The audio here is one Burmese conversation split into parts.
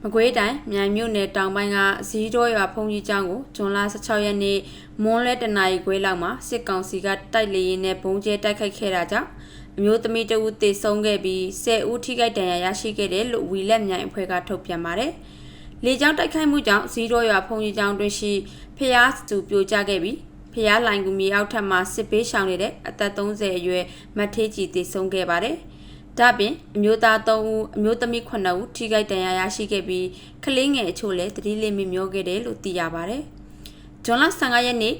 မကွေးတိုင်းမြိုင်မြို့နယ်တောင်ပိုင်းကဇီးတော်ရွာဖုန်ကြီးကျောင်းကိုဇွန်လ16ရက်နေ့မွန်းလဲတနာရီခွဲလောက်မှာစစ်ကောင်စီကတိုက်လေရင်နဲ့ဘုံကျဲတိုက်ခိုက်ခဲ့တာကြောင့်အမျိုးသမီးတဦးသေဆုံးခဲ့ပြီး10ဦးထိခိုက်ဒဏ်ရာရရှိခဲ့တယ်လို့ဝီလက်မြိုင်အဖွဲ့ကထုတ်ပြန်ပါတယ်။လေကြောင်းတိုက်ခိုက်မှုကြောင့်ဇီးတော်ရွာဖုန်ကြီးကျောင်းတွင်ရှိဖျားစုပြိုကျခဲ့ပြီးဖျားလိုင်ကူမြေအောက်ထပ်မှာစစ်ပေးရှောင်နေတဲ့အသက်30အရွယ်မထေးကြီးသေဆုံးခဲ့ပါတယ်။ဒါပြင်အမျိုးသား3ဦးအမျိုးသမီး9ဦးထိခိုက်ဒဏ်ရာရရှိခဲ့ပြီးကလေးငယ်အချို့လည်းသတိလစ်မိမျောခဲ့တယ်လို့သိရပါတယ်။ဇွန်လ15ရက်နေ့ည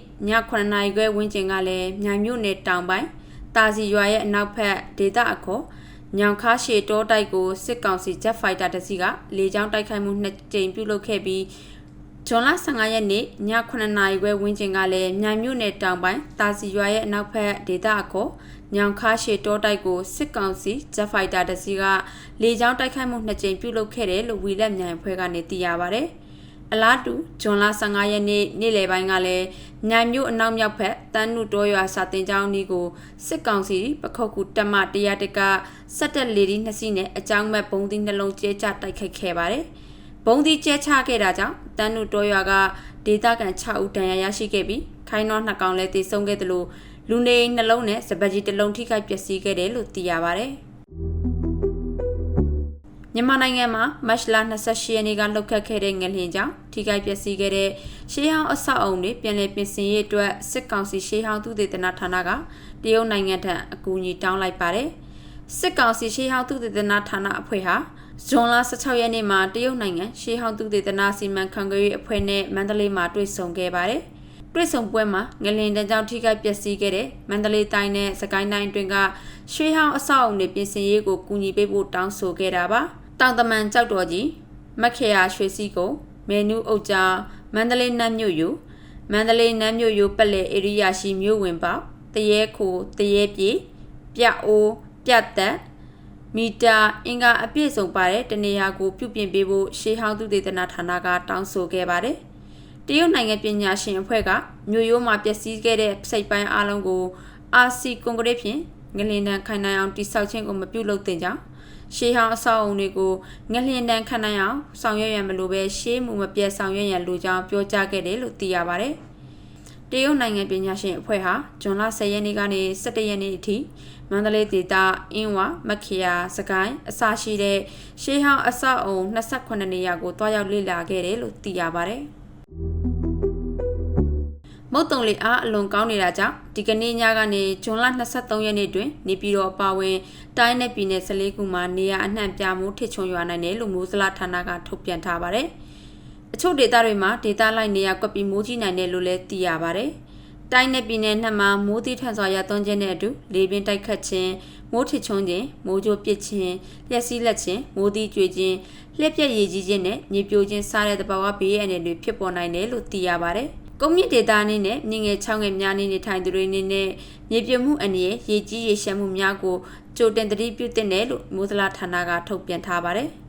9နာရီခွဲဝန်းကျင်ကလည်းမြိုင်မြို့နယ်တောင်ပိုင်းတာစီရွာရဲ့အနောက်ဘက်ဒေသအခေါ်ညောင်ခါရှေတောတိုက်ကိုစစ်ကောင်စီဂျက်ဖိုက်တာတစ်စီးကလေကြောင်းတိုက်ခိုက်မှု2ကြိမ်ပြုလုပ်ခဲ့ပြီးဇွန်လ15ရက်နေ့ည9နာရီခွဲဝန်းကျင်ကလည်းမြိုင်မြို့နယ်တောင်ပိုင်းတာစီရွာရဲ့အနောက်ဘက်ဒေသအခေါ်ညောင်ခါရှေတောတိုက်ကိုစစ်ကောင်စီဂျက်ဖိုက်တာတစ်စီးကလေကြောင်းတိုက်ခိုက်မှု2ကြိမ်ပြုလုပ်ခဲ့တယ်လို့ဝီလက်မြိုင်ဖွဲ့ကနေသိရပါတယ်။အလားတူဇွန်လ15ရက်နေ့နေ့လယ်ပိုင်းကလည်းမြိုင်မြို့အနောက်မြောက်ဘက်တန်းနုတောရွာစာတင်ကျောင်းဒီကိုစစ်ကောင်စီပခုတ်ကူတပ်မ100ကစက်တက်လေဒီ2စီးနဲ့အကြောင်းမဲ့ဘုံသီးနှလုံးကျဲချတိုက်ခိုက်ခဲ့ပါတယ်။ဘုံသီးကျဲချခဲ့တာကြောင့်တန်းနုတောရွာကဒေသခံ6ဦးဒဏ်ရာရရှိခဲ့ပြီးခိုင်းနှော2ကောင်လည်းသေဆုံးခဲ့တယ်လို့လူနေနှလုံးနဲ့စပတ်ကြီးတစ်လုံးထိခိုက်ပျက်စီးခဲ့တယ်လို့သိရပါတယ်။မြန်မာနိုင်ငံမှာမတ်လ28ရက်နေ့ကလှုပ်ခတ်ခဲ့တဲ့ငလျင်ကြောင့်ထိခိုက်ပျက်စီးခဲ့တဲ့ရှေးဟောင်းအဆောက်အုံတွေပြန်လည်ပြင်ဆင်ရေးအတွက်စစ်ကောင်စီရှေးဟောင်းသုတေသနဌာနကတရုတ်နိုင်ငံထံအကူအညီတောင်းလိုက်ပါတယ်။စစ်ကောင်စီရှေးဟောင်းသုတေသနဌာနအဖွဲ့ဟာဇွန်လ16ရက်နေ့မှာတရုတ်နိုင်ငံရှေးဟောင်းသုတေသနစီမံခန့်ခွဲရေးအဖွဲ့နဲ့မန္တလေးမှာတွေ့ဆုံခဲ့ပါတယ်။တွေ့ဆုံပွဲမှာငလျင်တန်းကြောင့်ထိခိုက်ပျက်စီးခဲ့တဲ့မန္တလေးတိုင်းနဲ့စကိုင်းတိုင်းတွင်ကရွှေဟောင်းအဆောက်အုံတွေပြင်ဆင်ရေးကိုကူညီပေးဖို့တောင်းဆိုခဲ့တာပါ။တောင်တမန်ကြောက်တော်ကြီးမက်ခေယာရွှေစီကုန်းမေနူးအုတ်ကြားမန္တလေးနန်းမြို့ယူမန္တလေးနန်းမြို့ယူပက်လက်ဧရိယာရှိမြို့ဝင်ပေါတရဲခိုတရဲပြေပြအိုးပြသက်မီတာအင်္ဂါအပြည့်စုံပါတဲ့တနေရာကိုပြုပြင်ပေးဖို့ရှေးဟောင်းသုတေသနဌာနကတောင်းဆိုခဲ့ပါတယ်။တရုတ်နိုင်ငံပညာရှင်အဖွဲ့ကမြို့ရိုးမှာပျက်စီးခဲ့တဲ့စိတ်ပိုင်းအလုံးကိုအာစီကွန်ကရစ်ဖြင့်ငလျင်တန်းခိုင်နိုင်အောင်တိစောက်ခြင်းကိုမပြုလုပ်သင့်ကြောင်းရှေးဟောင်းအဆောက်အုံတွေကိုငလျင်တန်းခံနိုင်အောင်ဆောင်ရွက်ရန်မလိုပဲရှေးမှုမပြတ်ဆောင်ရွက်ရန်လိုကြောင်းပြောကြားခဲ့တယ်လို့သိရပါတယ်။တရုတ်နိုင်ငံပညာရှင်အဖွဲ့ဟာဇွန်လ10ရက်နေ့ကနေ17ရက်နေ့အထိမန္တလေးဒေသအင်းဝမက်ခေယာစကိုင်းအစရှိတဲ့ရှေးဟောင်းအဆောက်အုံ28နေရာကိုတွားရောက်လေ့လာခဲ့တယ်လို့သိရပါတယ်။မုတ်တုံလေအားအလွန်ကောင်းနေတာကြောင့်ဒီကနေ့ညကနေဇွန်လ23ရက်နေ့တွင်နေပြည်တော်အပါအဝင်တိုင်းနယ်ပြည်နယ်14ခုမှာနေရာအနှံ့ပြမှုထစ်ချုံရွာနိုင်တယ်လို့မိုးစလဌာနကထုတ်ပြန်ထားပါတယ်။အချို့ဒေသတွေမှာဒေသလိုက်နေရာကွက်ပြီးမိုးကြီးနိုင်တယ်လို့လည်းသိရပါတယ်။တိုင်းနယ်ပြည်နယ်နှစ်မှာမိုးသီးထန်စွာရသွန်းခြင်းနဲ့အတူလေပြင်းတိုက်ခတ်ခြင်းမိုးထစ်ချုံခြင်းမိုးကြိုးပစ်ခြင်းလျှက်စီးလက်ခြင်းမိုးသီးကျွေခြင်းလျှက်ပြက်ရည်ကြီးခြင်းနဲ့မြေပြိုခြင်းစားတဲ့သဘာဝဘေးအန္တရာယ်တွေဖြစ်ပေါ်နိုင်တယ်လို့သိရပါတယ်။ကုန်းမြင့်ဒေသအနေနဲ့မြင့်ငယ်ချောင်းငယ်များနေထိုင်သူတွေအနေနဲ့မြေပြိုမှုအန္တရာယ်ရေကြီးရေရှမ်းမှုများကိုကြိုတင်သတိပြုသင့်တယ်လို့မိုးစလဌာနကထုတ်ပြန်ထားပါတယ်။